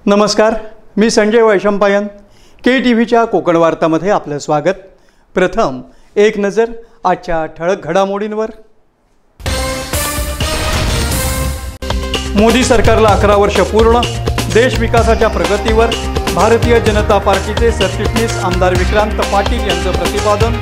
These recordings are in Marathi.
नमस्कार, मी संजय वैशंपायन. KTVच्या कोकण वार्तामध्ये आपलं स्वागत. प्रथम एक नजर आजच्या ठळक घडामोडींवर. मोदी सरकारला 11 वर्ष पूर्ण. देश विकासाच्या प्रगतीवर भारतीय जनता पार्टीचे सरचिटणीस आमदार विक्रांत पाटील यांचं प्रतिपादन.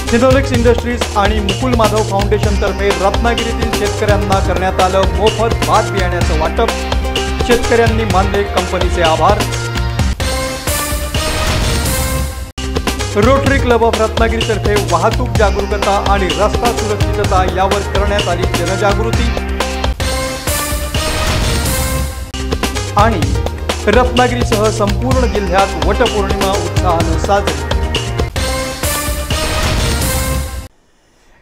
सिनोलेक्स इंडस्ट्रीज आणि मुकुल माधव फाउंडेशनतर्फे रत्नागिरीतील शेतकऱ्यांना करण्यात आलं मोफत भात बियाण्याचं वाटप. शेतकऱ्यांनी मानले कंपनीचे आभार. रोटरी क्लब ऑफ रत्नागिरीतर्फे वाहतूक जागरूकता आणि रस्ता सुरक्षितता यावर करण्यात आली जनजागृती. आणि रत्नागिरीसह संपूर्ण जिल्ह्यात वटपौर्णिमा उत्साहाने साजरी.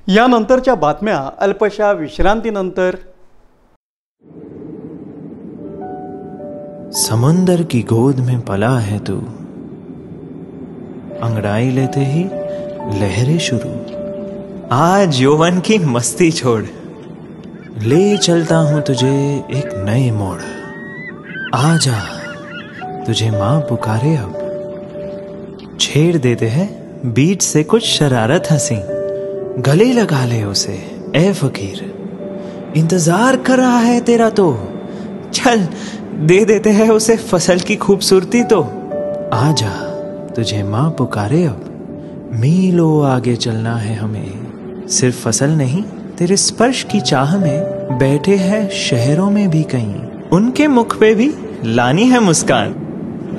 यानंतरच्या बातम्या अल्पशा विश्रांतीनंतर. समुंदर की गोद में पला है तू, अंगड़ाई लेते ही लहरें शुरू. आज यौवन की मस्ती छोड़, ले चलता हूं तुझे एक नए मोड़. आजा तुझे माँ पुकारे अब, छेड़ देते हैं बीट से कुछ शरारत हंसी. गले लगा ले उसे ए फकीर, इंतजार कर रहा है तेरा तो. चल दे देते हैं उसे फसल की खूबसूरती तो. आजा तुझे माँ पुकारे अब, मीलों आगे चलना है हमें. सिर्फ फसल नहीं, तेरे स्पर्श की चाह में बैठे हैं शहरों में भी कहीं. उनके मुख पे भी लानी है मुस्कान,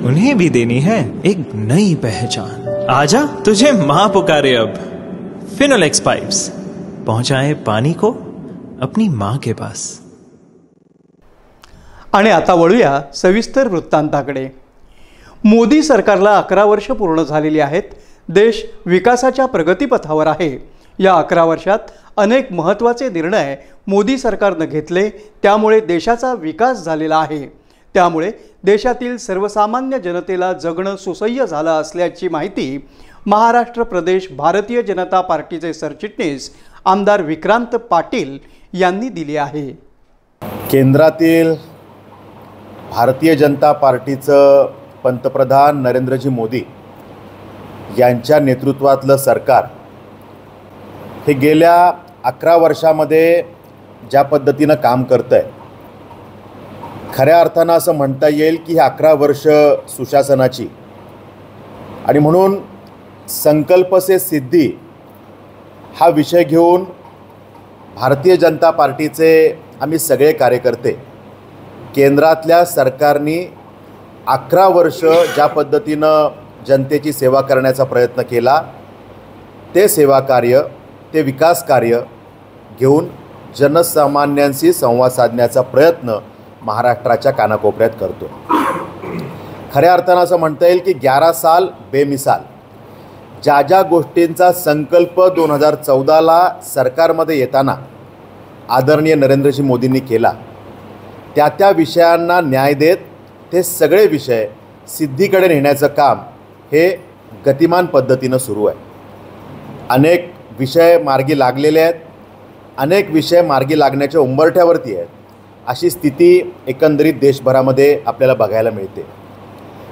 उन्हें भी देनी है एक नई पहचान. आजा तुझे माँ पुकारे अब. फिनोलेक्स पाइप्स पहुंचाए पानी को अपनी मां के पास. आणि आता वळूया सविस्तर वृत्तांताकडे. मोदी सरकारला 11 वर्ष पूर्ण झालेली आहेत. देश विकासाच्या प्रगतीपथावर आहे. या 11 वर्षात अनेक महत्त्वाचे निर्णय मोदी सरकारने घेतले, त्यामुळे देशाचा विकास झालेला आहे. त्यामुळे देशातील सर्वसामान्य जनतेला जगणं सुसह्य झालं असल्याची माहिती महाराष्ट्र प्रदेश भारतीय जनता पार्टीचे सरचिटणीस आमदार विक्रांत पाटील यांनी दिली आहे. केंद्रातील भारतीय जनता पार्टीचं पंतप्रधान नरेंद्रजी मोदी यांच्या नेतृत्वातलं सरकार हे गेल्या 11 वर्षामध्ये ज्या पद्धतीनं काम करतं आहे, खऱ्या अर्थानं असं म्हणता येईल की ही 11 वर्ष सुशासनाची. आणि म्हणून संकल्प से सिद्धी हा विषय घेऊन भारतीय जनता पार्टीचे आम्ही सगळे कार्यकर्ते केंद्रातल्या सरकारने 11 वर्ष ज्या पद्धतीनं जनतेची सेवा करण्याचा प्रयत्न केला, ते सेवा कार्य, ते विकास कार्य घेऊन जनसामान्यांशी संवाद साधण्याचा प्रयत्न महाराष्ट्राच्या कानाकोपऱ्यात करतो. खऱ्या अर्थानं असं म्हणता येईल की 11 साल बेमिसाल. ज्या ज्या गोष्टींचा संकल्प 2014ला सरकारमध्ये येताना आदरणीय नरेंद्रजी मोदींनी केला, त्या त्या विषयांना न्याय देत ते सगळे विषय सिद्धीकडे नेण्याचं काम हे गतिमान पद्धतीनं सुरू आहे. अनेक विषय मार्गी लागलेले आहेत, अनेक विषय मार्गी लागण्याच्या उंबरठ्यावरती आहेत. अशी स्थिती एकंदरीत देशभरामध्ये आपल्याला बघायला मिळते.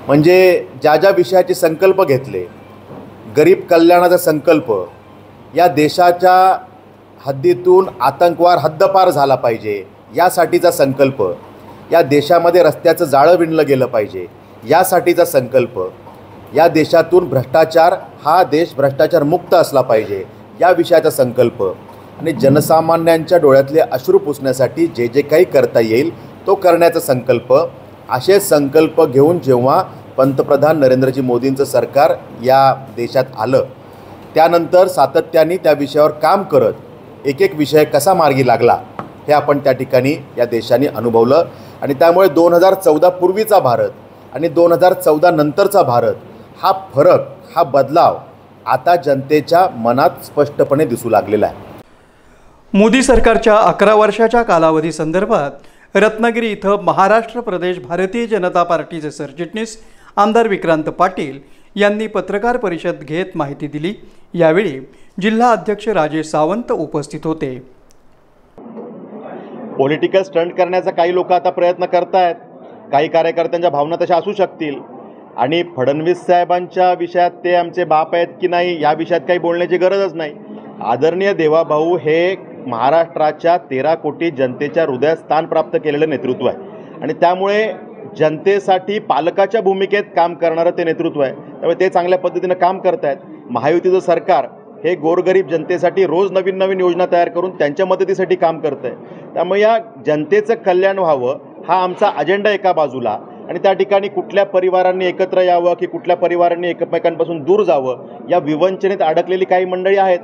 म्हणजे ज्या ज्या विषयाचे संकल्प घेतले, गरीब कल्याणाचा संकल्प, या देशाच्या हद्दीतून आतंकवाद हद्दपार झाला पाहिजे यासाठीचा संकल्प, या देशामध्ये रस्त्याचं जाळं विणलं गेलं पाहिजे यासाठीचा संकल्प, या देशातून भ्रष्टाचार, हा देश भ्रष्टाचार मुक्त असला पाहिजे या विषयाचा संकल्प, आणि जनसामान्यांच्या डोळ्यातले अश्रू पुसण्यासाठी जे जे काही करता येईल तो करण्याचा संकल्प, असे संकल्प घेऊन जेव्हा पंतप्रधान नरेंद्रजी मोदींचं सरकार या देशात आलं, त्यानंतर सातत्याने त्या विषयावर काम करत एक एक विषय कसा मार्गी लागला हे आपण त्या ठिकाणी या देशाने अनुभवलं. आणि त्यामुळे 2014 पूर्वीचा भारत आणि 2014 नंतरचा भारत, हा फरक, हा बदलाव आता जनतेच्या मनात स्पष्टपणे दिसू लागलेला आहे. मोदी सरकारच्या 11 वर्षाच्या कालावधी संदर्भात रत्नागिरी इथं महाराष्ट्र प्रदेश भारतीय जनता पार्टीचे सरचिटणीस आमदार विक्रांत पाटील यांनी पत्रकार परिषद घेत माहिती दिली. यावेळी जिल्हा अध्यक्ष राजेश सावंत उपस्थित होते. पॉलिटिकल स्टंट करण्याचा काही लोक आता प्रयत्न करतायत, काही कार्यकर्त्यांच्या भावना तशा असू शकतील आणि फडणवीस साहेबांच्या विषयात ते आमचे बाप आहेत की नाही या विषयात काही बोलण्याची गरजच नाही. आदरणीय देवाभाऊ हे महाराष्ट्राच्या 13 कोटी जनतेच्या हृदयात स्थान प्राप्त केलेलं नेतृत्व आहे आणि त्यामुळे जनतेसाठी पालकाच्या भूमिकेत काम करणारं ते नेतृत्व आहे. त्यामुळे ते चांगल्या पद्धतीनं काम करत आहेत. महायुतीचं सरकार हे गोरगरीब जनतेसाठी रोज नवीन नवीन योजना तयार करून त्यांच्या मदतीसाठी काम करतं आहे. त्यामुळे या जनतेचं कल्याण व्हावं हा आमचा अजेंडा एका बाजूला आणि त्या ठिकाणी कुठल्या परिवारांनी एकत्र यावं की कुठल्या परिवारांनी एकमेकांपासून दूर जावं या विवंचनेत अडकलेली काही मंडळी आहेत,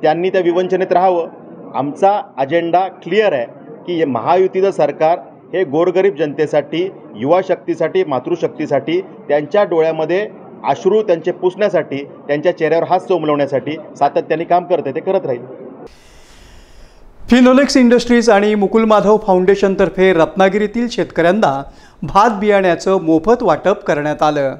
त्यांनी त्या विवंचनेत राहावं. आमचा अजेंडा क्लिअर आहे की महायुतीचं सरकार हे गोरगरीब जनतेसाठी, युवा शक्तीसाठी, मातृशक्तीसाठी, त्यांच्या डोळ्यामध्ये अश्रू त्यांचे पुसण्यासाठी, त्यांच्या चेहऱ्यावर हास्य उमलवण्यासाठी सातत्याने काम करते, ते करत राहील. फिनोलेक्स इंडस्ट्रीज आणि मुकुल माधव फाउंडेशनतर्फे रत्नागिरीतील शेतकऱ्यांना भात बियाण्याचं मोफत वाटप करण्यात आलं.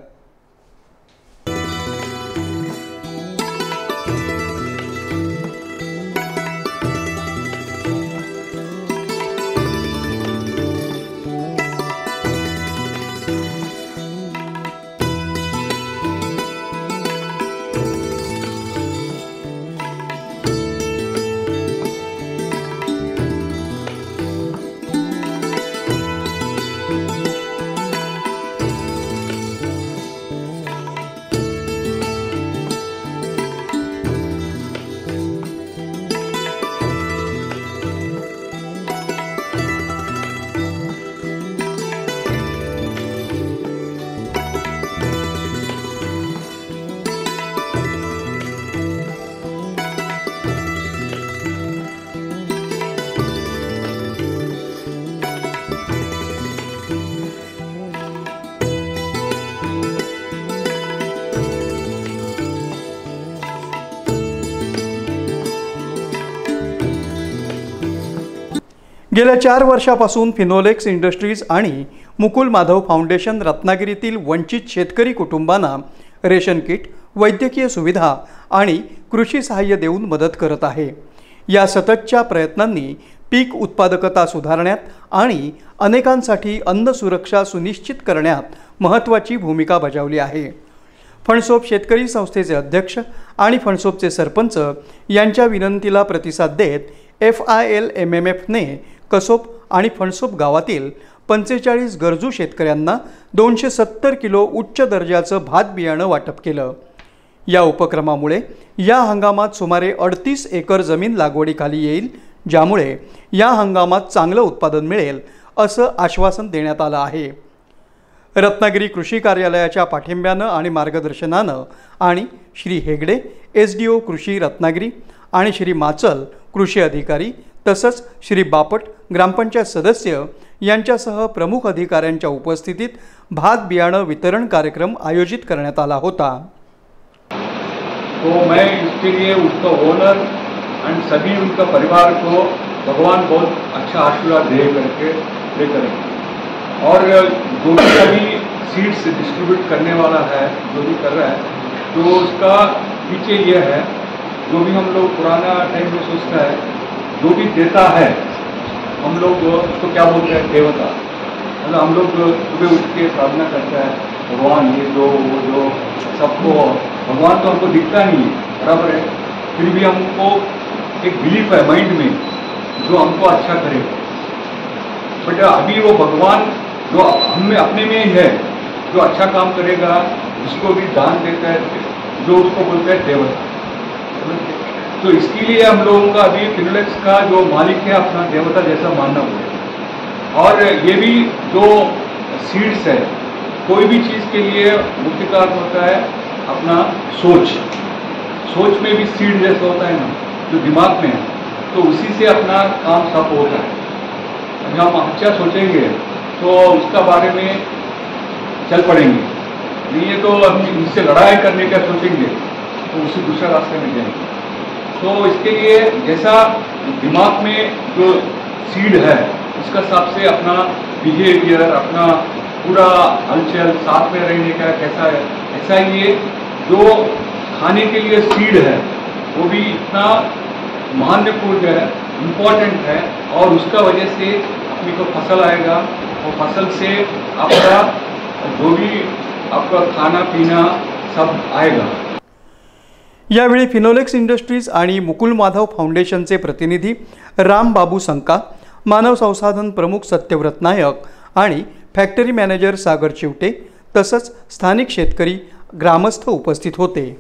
गेल्या 4 वर्षापासून फिनोलेक्स इंडस्ट्रीज आणि मुकुल माधव फाउंडेशन रत्नागिरीतील वंचित शेतकरी कुटुंबांना रेशन किट, वैद्यकीय सुविधा आणि कृषी सहाय्य देऊन मदत करत आहे. या सततच्या प्रयत्नांनी पीक उत्पादकता सुधारण्यात आणि अनेकांसाठी अन्न सुरक्षा सुनिश्चित करण्यात महत्त्वाची भूमिका बजावली आहे. फणसोप शेतकरी संस्थेचे अध्यक्ष आणि फणसोपचे सरपंच यांच्या विनंतीला प्रतिसाद देत FILMMFने कसोप आणि फणसोप गावातील 45 गरजू शेतकऱ्यांना 270 किलो उच्च दर्जाचं भात बियाणं वाटप केलं. या उपक्रमामुळे या हंगामात सुमारे 38 एकर जमीन लागवडीखाली येईल, ज्यामुळे या हंगामात चांगलं उत्पादन मिळेल असं आश्वासन देण्यात आलं आहे. रत्नागिरी कृषी कार्यालयाच्या पाठिंब्यानं आणि मार्गदर्शनानं आणि श्री हेगडे SDO कृषी रत्नागिरी आणि श्री माचल कृषी अधिकारी तसंच श्री बापट ग्रामपंचायत सदस्य यांच्यासह प्रमुख अधिकाऱ्यांच्या उपस्थितीत भात बियाणं वितरण कार्यक्रम आयोजित करण्यात आला होता. तो मैं इसके लिए उसका ओनर एंड सभी उनका परिवार को भगवान बहुत अच्छा आशीर्वाद दे करके ले करें. और जो भी अभी सीड्स डिस्ट्रीब्यूट करने वाला है, जो भी कर रहा है, तो उसका पीछे ये है, जो भी हम लोग पुराना टाइम में सोचता है, जो भी देता है हम लोग उसको क्या बोलते हैं, देवता. मतलब हम लोग सुबह उठ के प्रार्थना करते हैं, भगवान ये दो वो दो, सबको. भगवान तो हमको दिखता नहीं है, बराबर है, फिर भी हमको एक बिलीफ है माइंड में जो हमको अच्छा करेगा. बट अभी वो भगवान जो हमें अपने में ही है, जो अच्छा काम करेगा उसको भी दान देता है, जो उसको बोलते हैं देवता. तो इसके लिए हम लोगों का अभी फिनोलेक्स का जो मालिक है अपना देवता जैसा मानना पड़ेगा. और ये भी जो सीड्स है, कोई भी चीज़ के लिए मुख्य कारण होता है अपना सोच में भी सीड जैसा होता है ना, जो दिमाग में है, तो उसी से अपना काम सब होता है. अगर हम अच्छा सोचेंगे तो उसका बारे में चल पड़ेंगे, नहीं है तो हम इससे लड़ाई करने का सोचेंगे तो उसी दूसरे रास्ते में जाएंगे. तो इसके लिए जैसा दिमाग में जो सीड है उसका हिसाब से अपना बिहेवियर, अपना पूरा हलचल, साथ में रहने का कैसा है, ऐसा ही ये जो खाने के लिए सीड है वो भी इतना महत्वपूर्ण है इम्पोर्टेंट है और उसका वजह से अपनी को फसल आएगा और फसल से आपका जो भी आपका खाना पीना सब आएगा। यावेळी फिनोलेक्स इंडस्ट्रीज आणि मुकुल माधव फाउंडेशनचे प्रतिनिधी राम बाबू संका, मानव संसाधन प्रमुख सत्यव्रत नायक आणि फॅक्टरी मॅनेजर सागर चिवटे तसंच स्थानिक शेतकरी ग्रामस्थ उपस्थित होते।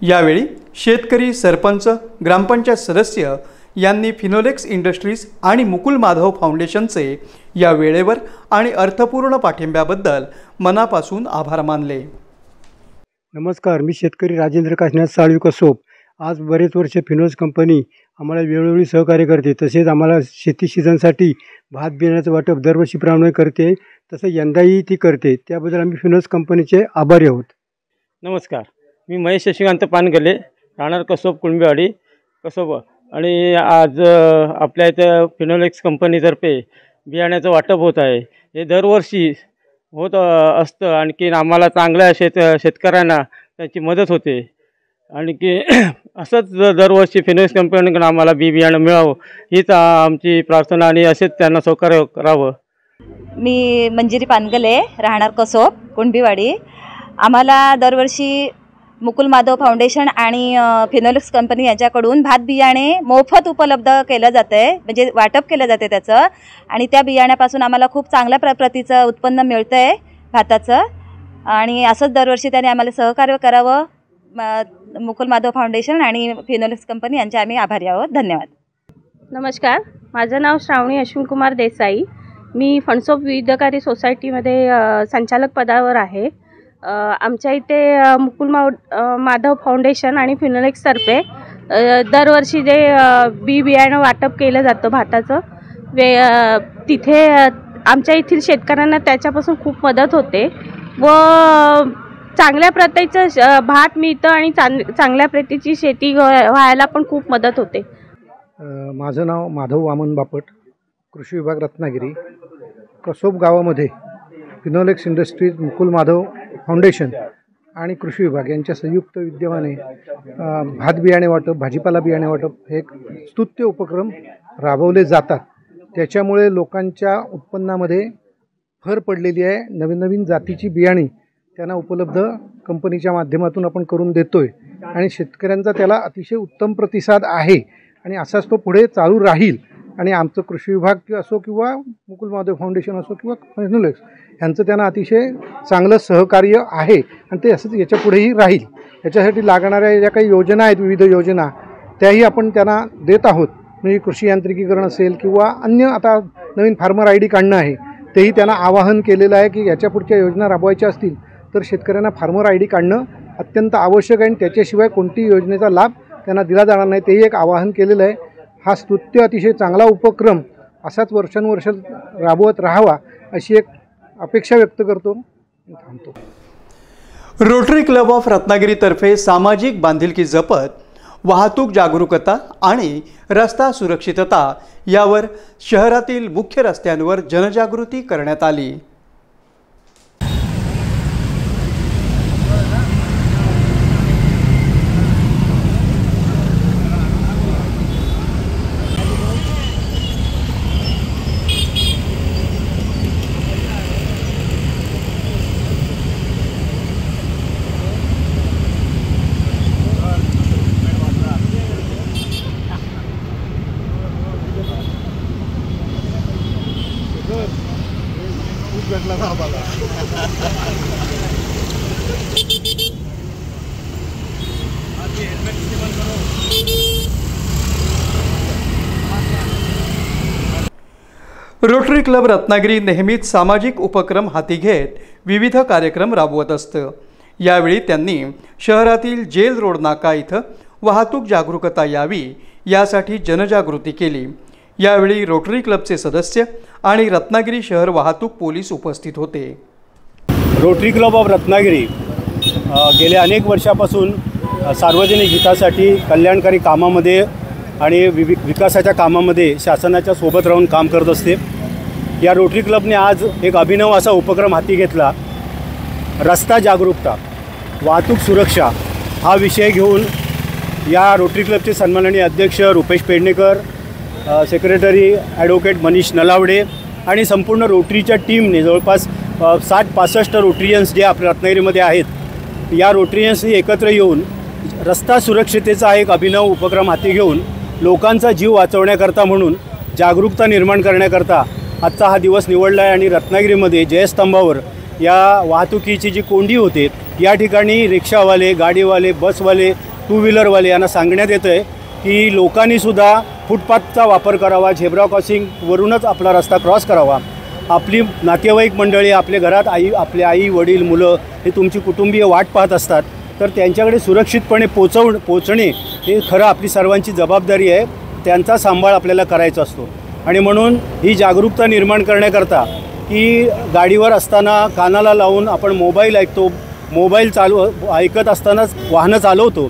यावेळी शेतकरी, सरपंच, ग्रामपंचायत सदस्य यांनी फिनोलेक्स इंडस्ट्रीज आणि मुकुल माधव फाउंडेशनचे या वेळेवर आणि अर्थपूर्ण पाठिंब्याबद्दल मनापासून आभार मानले। नमस्कार, मी शेतकरी राजेंद्र काशीनाथ साळवी कसोब। आज बरेच वर्ष फिनोलेक्स कंपनी आम्हाला वेळोवेळी सहकार्य करते। तसेच आम्हाला शेती सीझनसाठी भात बियाण्याचं वाटप दरवर्षीप्रमाणे करते, तसं यंदाही ती करते। त्याबद्दल आम्ही फिनोलेक्स कंपनीचे आभारी आहोत। नमस्कार, मी महेश शशिकांत पानगले, राहणार कसोब, कुणबेवाडी कसोब। आणि आज आपल्या इथं फिनोलेक्स कंपनीतर्फे बियाण्याचं वाटप होत आहे। हे दरवर्षी होत असतं। आणखी आम्हाला चांगल्या शेतकऱ्यांना त्याची मदत होते। आणखी असंच दरवर्षी फिनोलेक्स कंपनीकडून आम्हाला बियाणं मिळावं हीच आमची प्रार्थना आणि असेच त्यांना सहकार्य करावं। मी मंजिरी पानगले, राहणार कसोब, कुणबीवाडी। आम्हाला दरवर्षी मुकुल माधव फाउंडेशन आणि फिनोलेक्स कंपनी यांच्याकडून भात बियाणे मोफत उपलब्ध केलं जातं आहे, म्हणजे वाटप केलं जाते त्याचं। आणि त्या बियाण्यापासून आम्हाला खूप चांगल्या प्रतीचं उत्पन्न मिळतं आहे भाताचं। आणि असंच दरवर्षी त्याने आम्हाला सहकार्य करावं। मुकुल माधव फाउंडेशन आणि फिनोलेक्स कंपनी यांचे आम्ही आभारी आहोत। धन्यवाद। नमस्कार, माझं नाव श्रावणी अश्विनकुमार देसाई। मी फणसोप विविधकारी सोसायटीमध्ये संचालक पदावर आहे। आमच्या इथे मुकुल माधव फाउंडेशन आणि फिनोलेक्सतर्फे दरवर्षी जे बियाणं वाटप केलं जातं भाताचं, तिथे आमच्या येथील शेतकऱ्यांना त्याच्यापासून खूप मदत होते व चांगल्या प्रतीचं भात मिळतं आणि चांगल्या प्रतीची शेती व्हायला पण खूप मदत होते। माझं नाव माधव वामन बापट, कृषी विभाग रत्नागिरी। कसोब गावामध्ये फिनोलेक्स इंडस्ट्रीज, मुकुल माधव फाउंडेशन आणि कृषी विभाग यांच्या संयुक्त विद्यमाने भात बियाणे वाटप, भाजीपाला बियाणे वाटप हे एक स्तुत्य उपक्रम राबवले जातात। त्याच्यामुळे लोकांच्या उत्पन्नामध्ये भर पडलेली आहे। नवीन नवीन जातीची बियाणे त्यांना उपलब्ध कंपनीच्या माध्यमातून आपण करून देतोय आणि शेतकऱ्यांचा त्याला अतिशय उत्तम प्रतिसाद आहे आणि असाच तो पुढे चालू राहील। आणि आमचं कृषी विभाग असो किंवा मुकुल माधव फाउंडेशन असो किंवा फिनोलेक्स यांचं त्यांना अतिशय चांगलं सहकार्य आहे आणि ते असंच याच्या पुढेही राहील। याच्यासाठी लागणाऱ्या ज्या काही योजना आहेत, विविध योजना, त्याही आपण त्यांना देत आहोत। म्हणजे कृषी यांत्रिकीकरण असेल किंवा अन्य आता नवीन फार्मर ID काढणं आहे, तेही त्यांना आवाहन केलेलं आहे की याच्या पुढच्या योजना राबवायच्या असतील तर शेतकऱ्यांना फार्मर ID काढणं अत्यंत आवश्यक आहे आणि त्याच्याशिवाय कोणतीही योजनेचा लाभ त्यांना दिला जाणार नाही, तेही एक आवाहन केलेलं आहे। हा स्तुत्य अतिशय चांगला उपक्रम असाच वर्षानुवर्ष राबवत राहावा अशी एक अपेक्षा व्यक्त करतो। थांबतो। रोटरी क्लब ऑफ रत्नागिरीतर्फे सामाजिक बांधिलकी जपत वाहतूक जागरूकता आणि रस्ता सुरक्षितता यावर शहरातील मुख्य रस्त्यांवर जनजागृती करण्यात आली। रोटरी क्लब रत्नागिरी नेहमीच सामाजिक उपक्रम हाती घेत विविध कार्यक्रम राबवत असतं। यावेळी त्यांनी शहरातील जेल रोड नाका इथं वाहतूक जागरूकता यावी यासाठी जनजागृती केली। यावेळी रोटरी क्लबचे सदस्य आणि रत्नागिरी शहर वाहतूक पोलीस उपस्थित होते। रोटरी क्लब ऑफ रत्नागिरी गेल्या अनेक वर्षापासून सार्वजनिक हितासाठी कल्याणकारी कामामध्ये आणि विकासाच्या कामामध्ये शासनाच्या सोबत राहून काम करत असते। या रोटरी क्लबने आज एक अभिनव असा उपक्रम हाती घेतला। रस्ता जागरूकता, वाहतूक सुरक्षा हा विषय घेऊन या रोटरी क्लबचे सन्माननीय अध्यक्ष रुपेश पेडणेकर, सेक्रेटरी ॲडव्होकेट मनीष नलावडे आणि संपूर्ण रोटरीच्या टीमने जवळपास 60-65 रोटरियन्स जे आपल्या रत्नागिरीमध्ये आहेत, या रोटरियन्सनी एकत्र येऊन रस्ता सुरक्षितेचा एक अभिनव उपक्रम हाती घेऊन लोकांचा जीव वाचवण्याकरता म्हणून जागरूकता निर्माण करण्याकरता आजचा हा दिवस निवडला आहे. आणि रत्नागिरीमध्ये जयस्तंभावर या वाहतुकीची जी कोंडी होते, या ठिकाणी रिक्षावाले, गाडीवाले, बसवाले, टू व्हीलरवाले यांना सांगण्यात येतं आहे की लोकांनीसुद्धा फुटपाथचा वापर करावा, झेब्रा क्रॉसिंगवरूनच आपला रस्ता क्रॉस करावा. आपली नातेवाईक मंडळी, आपल्या घरात आपले आई वडील मुलं हे तुमची कुटुंबीय वाट पाहत असतात, तर त्यांच्याकडे सुरक्षितपणे पोचणे हे खरं आपली सर्वांची जबाबदारी आहे. त्यांचा सांभाळ आपल्याला करायचा असतो. आणि म्हणून ही जागरूकता निर्माण करण्याकरता की गाडीवर असताना कानाला लावून आपण मोबाईल ऐकतो, मोबाईल ऐकत असतानाच वाहनं चालवतो,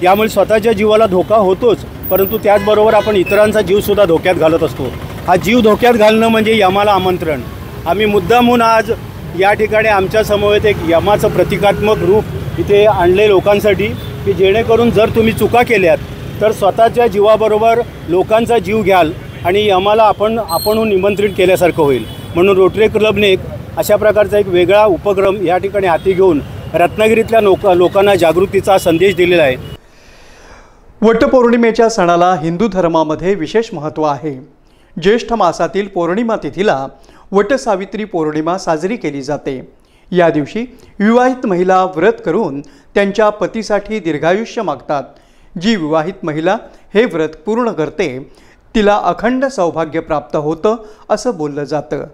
यामुळे स्वतःच्या जीवाला धोका होतोच, परंतु त्याचबरोबर आपण इतरांचा जीवसुद्धा धोक्यात घालत असतो. हा जीव धोक्यात घालणं म्हणजे यमाला आमंत्रण. आम्ही मुद्दामून आज या ठिकाणी आमच्या समवेत एक यमाचं प्रतिकात्मक रूप इथे आणले लोकांसाठी, की जेणेकरून जर तुम्ही चुका केल्यात तर स्वतःच्या जीवाबरोबर लोकांचा जीव घ्याल आणि यमाला आपणहून निमंत्रित केल्यासारखं होईल. म्हणून रोटरी क्लबने अशा प्रकारचा एक वेगळा उपक्रम या ठिकाणी हाती घेऊन रत्नागिरीतल्या लोकांना जागृतीचा संदेश दिलेला आहे. वटपौर्णिमेच्या सणाला हिंदू धर्मामध्ये विशेष महत्त्व आहे. ज्येष्ठ मासातील पौर्णिमा तिथीला वटसावित्री पौर्णिमा साजरी केली जाते. या दिवशी विवाहित महिला व्रत करून त्यांच्या पतीसाठी दीर्घायुष्य मागतात. जी विवाहित महिला हे व्रत पूर्ण करते तिला अखंड सौभाग्य प्राप्त होतं असं बोललं जातं.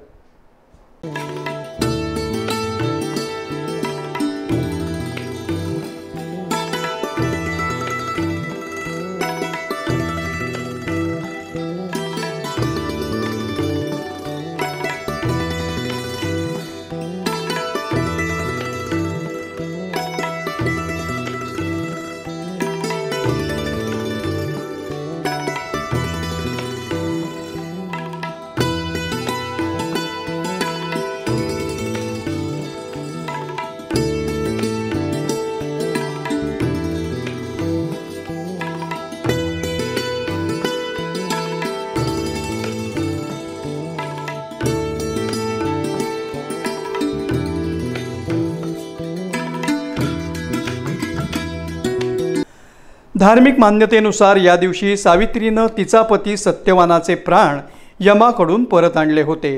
धार्मिक मान्यतेनुसार या दिवशी सावित्रीनं तिचा पती सत्यवानाचे प्राण यमाकडून परत आणले होते.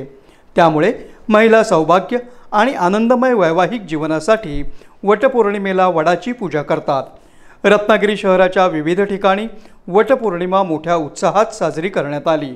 त्यामुळे महिला सौभाग्य आणि आनंदमय वैवाहिक जीवनासाठी वटपौर्णिमेला वडाची पूजा करतात. रत्नागिरी शहराच्या विविध ठिकाणी वटपौर्णिमा मोठ्या उत्साहात साजरी करण्यात आली.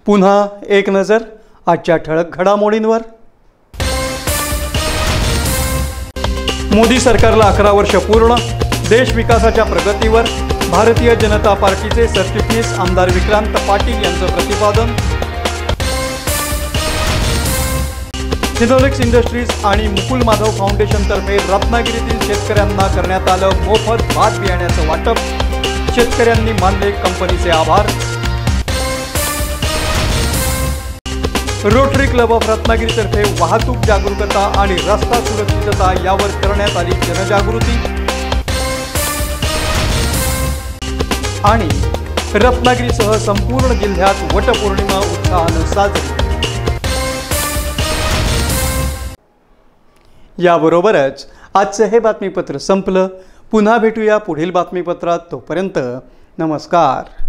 पुन्हा एक नजर आजच्या ठळक घडामोडींवर. मोदी सरकारला 11 वर्ष पूर्ण, देश विकासाच्या प्रगतीवर भारतीय जनता पार्टीचे सरचिटणीस आमदार विक्रांत पाटील यांचं प्रतिपादन. फिनोलेक्स इंडस्ट्रीज आणि मुकुल माधव फाउंडेशनतर्फे रत्नागिरीतील शेतकऱ्यांना करण्यात आलं मोफत भात बियाण्याचं वाटप. शेतकऱ्यांनी मानले कंपनीचे आभार. रोटरी क्लब ऑफ रत्नागिरीतर्फे वाहतूक जागरूकता आणि रस्ता सुरक्षितता यावर करण्यात आली जनजागृती. आणि रत्नागिरीसह संपूर्ण जिल्ह्यात वटपौर्णिमा उत्साहानं साजरी. याबरोबरच आजचं हे बातमीपत्र संपलं. पुन्हा भेटूया पुढील बातमीपत्रात. तोपर्यंत नमस्कार.